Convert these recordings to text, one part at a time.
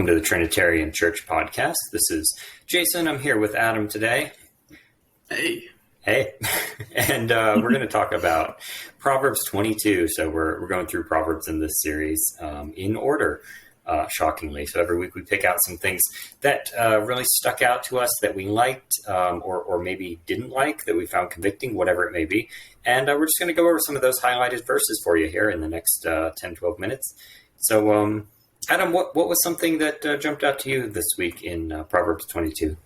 Welcome to the Trinitarian Church Podcast. This is Jason. I'm here with Adam today. Hey. And we're going to talk about Proverbs 22. So we're going through Proverbs in this series in order, shockingly. So every week we pick out some things that really stuck out to us that we liked or maybe didn't like, that we found convicting, whatever it may be. And we're just going to go over some of those highlighted verses for you here in the next 10, 12 minutes. So, Adam, what was something that jumped out to you this week in Proverbs 22?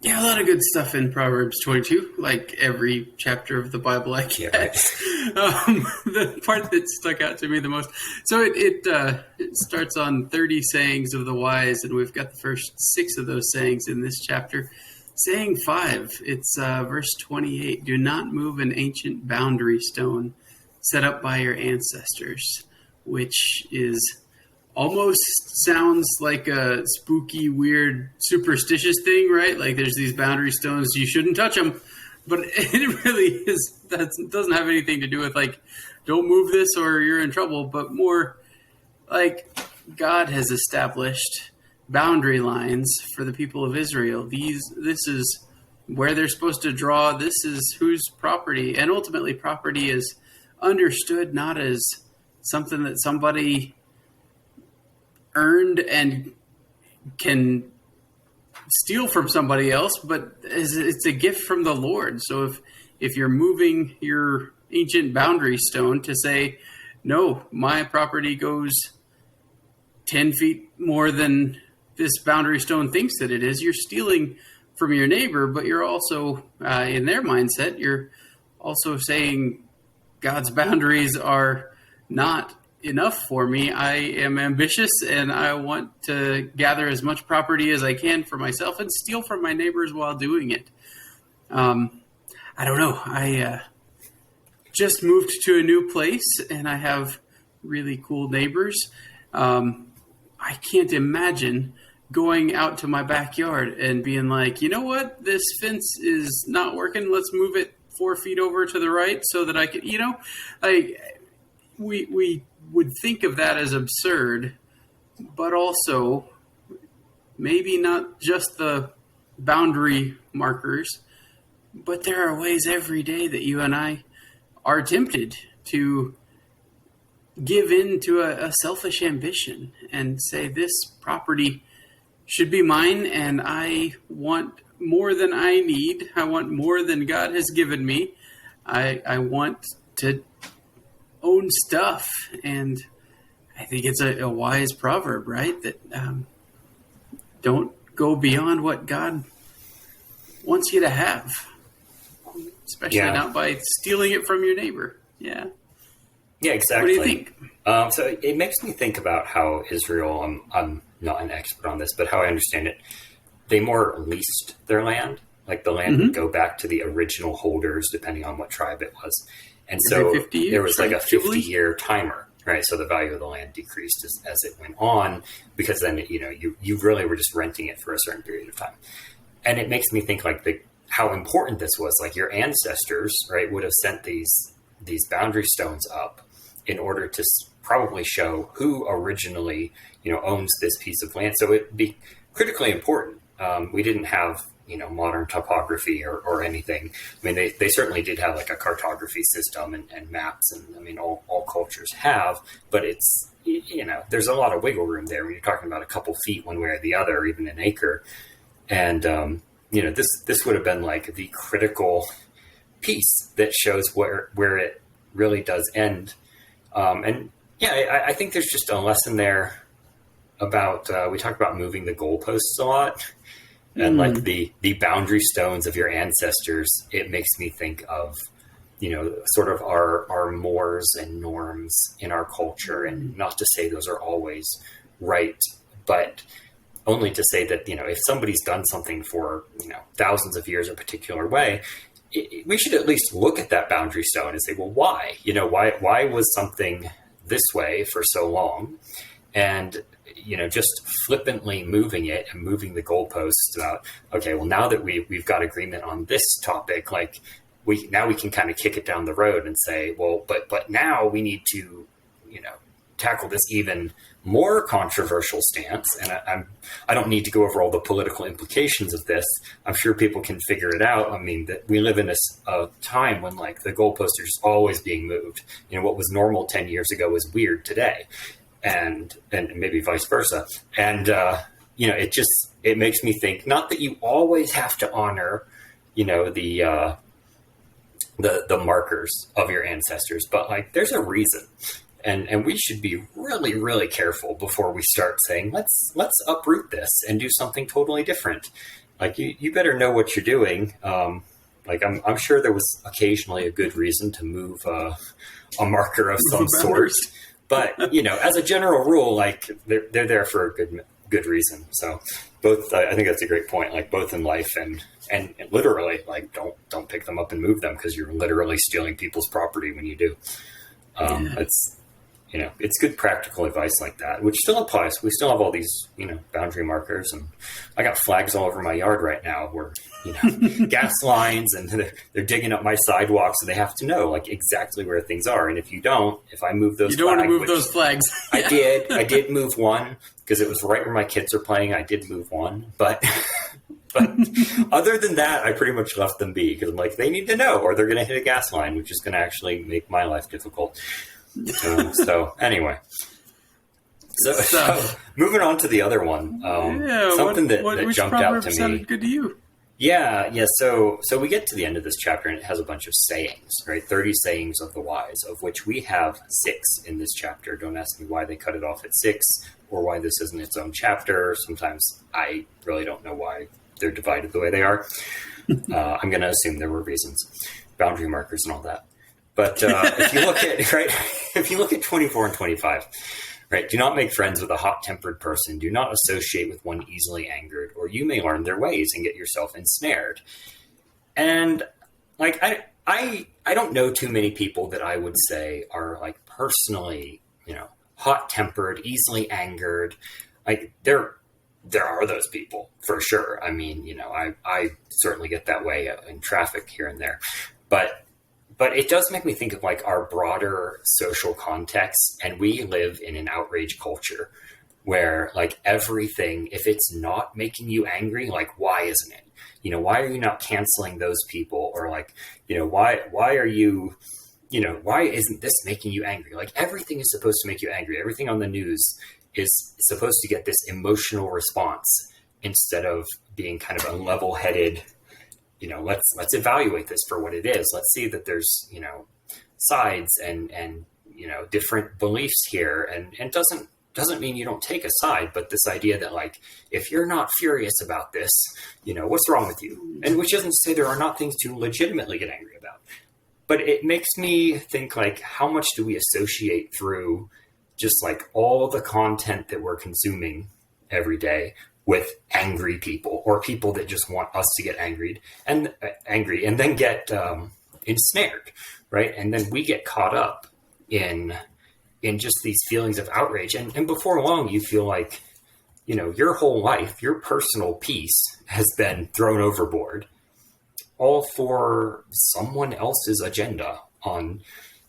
Yeah, a lot of good stuff in Proverbs 22, like every chapter of the Bible, I guess. Yeah, right. The part that stuck out to me the most. So it starts on 30 sayings of the wise, and we've got the first 6 of those sayings in this chapter. Saying 5, it's verse 28. Do not move an ancient boundary stone set up by your ancestors, which is almost sounds like a spooky, weird, superstitious thing, right? Like there's these boundary stones, you shouldn't touch them. But it really is, that doesn't have anything to do with like, don't move this or you're in trouble, but more like God has established boundary lines for the people of Israel. This is where they're supposed to draw. This is whose property. And ultimately property is understood not as something that somebody earned and can steal from somebody else, but it's a gift from the Lord. So if you're moving your ancient boundary stone to say, no, my property goes 10 feet more than this boundary stone thinks that it is, you're stealing from your neighbor, but you're also, in their mindset, you're also saying God's boundaries are not enough for me. I am ambitious and I want to gather as much property as I can for myself and steal from my neighbors while doing it. I don't know. I just moved to a new place and I have really cool neighbors. I can't imagine going out to my backyard and being like, you know what? This fence is not working. Let's move it 4 feet over to the right so that I can, we would think of that as absurd, but also maybe not just the boundary markers, but there are ways every day that you and I are tempted to give in to a selfish ambition and say this property should be mine and I want more than I need. I want more than God has given me. I want to own stuff, and I think it's a wise proverb, right? That don't go beyond what God wants you to have, especially not by stealing it from your neighbor. Yeah, exactly. What do you think? So it makes me think about how Israel. I'm not an expert on this, but how I understand it, they more leased their land. Like the land would go back to the original holders, depending on what tribe it was. And so there was like a 50-year timer, right? So the value of the land decreased as it went on, because then, you really were just renting it for a certain period of time. And it makes me think like how important this was. Like your ancestors, right, would have sent these boundary stones up in order to probably show who originally, owns this piece of land. So it'd be critically important. We didn't have modern topography or anything. I mean, they certainly did have like a cartography system and maps, and I mean, all cultures have, but it's, there's a lot of wiggle room there when you're talking about a couple feet one way or the other, or even an acre. And, this would have been like the critical piece that shows where it really does end. I think there's just a lesson there about, we talk about moving the goalposts a lot. And like the boundary stones of your ancestors, it makes me think of, sort of our mores and norms in our culture. And not to say those are always right, but only to say that, if somebody's done something for, thousands of years a particular way, we should at least look at that boundary stone and say, well, why? Why was something this way for so long? And just flippantly moving it and moving the goalposts about, okay, well, now that we've got agreement on this topic, like we can kind of kick it down the road and say, well, but now we need to, tackle this even more controversial stance, and I don't need to go over all the political implications of this. I'm sure people can figure it out. I mean, that we live in a time when like the goalposts are just always being moved. You know, what was normal 10 years ago is weird today, and maybe vice versa. And you know, it makes me think, not that you always have to honor, you know, the markers of your ancestors, but like there's a reason. And we should be really, really careful before we start saying, let's uproot this and do something totally different. Like you better know what you're doing. Like I'm sure there was occasionally a good reason to move a marker of some sort, but you know, as a general rule, like they're there for a good reason. So both, I think that's a great point. Like both in life and literally, like don't pick them up and move them, because you're literally stealing people's property when you do. It's, you know, it's good practical advice like that, which still applies. We still have all these, you know, boundary markers, and I got flags all over my yard right now where, you know, gas lines, and they're digging up my sidewalks, and they have to know like exactly where things are. And if I move those, you don't want to move those flags. I did move one because it was right where my kids are playing. I did move one, but other than that, I pretty much left them be, because I'm like, they need to know, or they're going to hit a gas line, which is going to actually make my life difficult. So anyway, so moving on to the other one, something that jumped out to me. Sounded good to you? Yeah. So we get to the end of this chapter, and it has a bunch of sayings, right? 30 sayings of the wise, of which we have 6 in this chapter. Don't ask me why they cut it off at 6, or why this isn't its own chapter. Sometimes I really don't know why they're divided the way they are. I'm going to assume there were reasons, boundary markers and all that. But if you look at 24 and 25, right? Do not make friends with a hot-tempered person. Do not associate with one easily angered, or you may learn their ways and get yourself ensnared. And like I don't know too many people that I would say are like personally, you know, hot-tempered, easily angered. Like there are those people for sure. I mean, you know, I certainly get that way in traffic here and there, but it does make me think of like our broader social context, and we live in an outrage culture where like everything, if it's not making you angry, like why isn't it? You know, why are you not canceling those people? Or like, you know, why are you, you know, why isn't this making you angry? Like everything is supposed to make you angry. Everything on the news is supposed to get this emotional response, instead of being kind of a level-headed, you know, let's evaluate this for what it is. Let's see that there's, you know, sides and you know, different beliefs here, and doesn't mean you don't take a side, but this idea that like, if you're not furious about this, you know, what's wrong with you? And which doesn't say there are not things to legitimately get angry about, but it makes me think like, how much do we associate through just like all the content that we're consuming every day with angry people, or people that just want us to get angry and then get ensnared, right? And then we get caught up in just these feelings of outrage. And before long, you feel like, you know, your whole life, your personal peace has been thrown overboard, all for someone else's agenda on,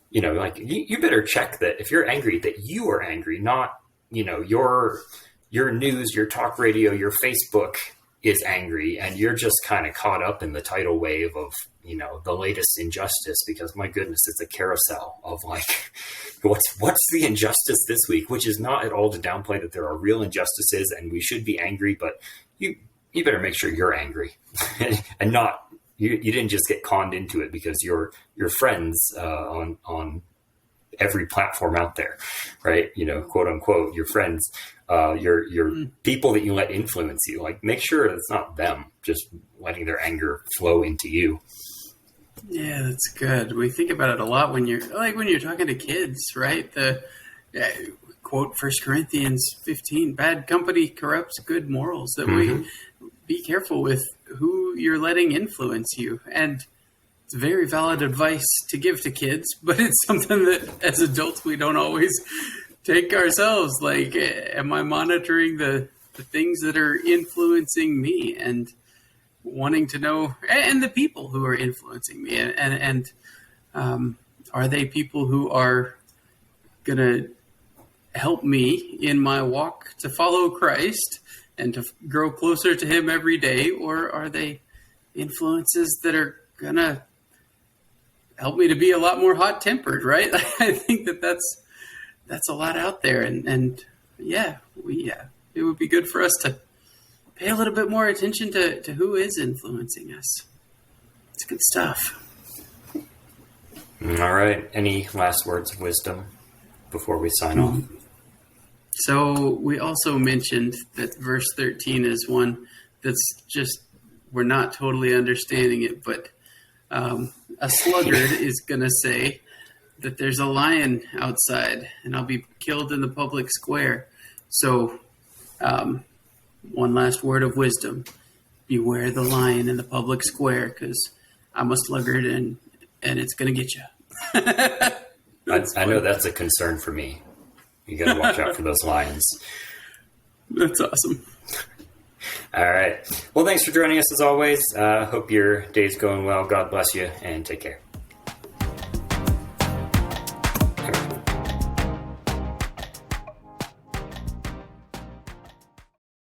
you know, like you better check that if you're angry, that you are angry, not, you know, your news, your talk radio, your Facebook is angry, and you're just kind of caught up in the tidal wave of, you know, the latest injustice, because my goodness, it's a carousel of like, what's the injustice this week, which is not at all to downplay that there are real injustices and we should be angry, but you better make sure you're angry and not, you didn't just get conned into it because your friends on every platform out there, right? You know, quote unquote, your friends, your people that you let influence you. Like, make sure it's not them just letting their anger flow into you. Yeah, that's good. We think about it a lot when you're talking to kids, right? The quote 1 Corinthians 15, bad company corrupts good morals. That we be careful with who you're letting influence you. And it's very valid advice to give to kids, but it's something that as adults we don't always take ourselves. Like, am I monitoring the things that are influencing me and wanting to know, and the people who are influencing me, and are they people who are gonna help me in my walk to follow Christ and to grow closer to him every day? Or are they influences that are going to help me to be a lot more hot-tempered, right? I think that's a lot out there. And it would be good for us to pay a little bit more attention to who is influencing us. It's good stuff. All right. Any last words of wisdom before we sign off? So we also mentioned that verse 13 is one that's just, we're not totally understanding it, but a sluggard is going to say that there's a lion outside and I'll be killed in the public square. So one last word of wisdom: beware the lion in the public square, because I'm a sluggard and it's going to get you. I know that's a concern for me. You got to watch out for those lions. That's awesome. All right. Well, thanks for joining us as always. Hope your day's going well. God bless you and take care.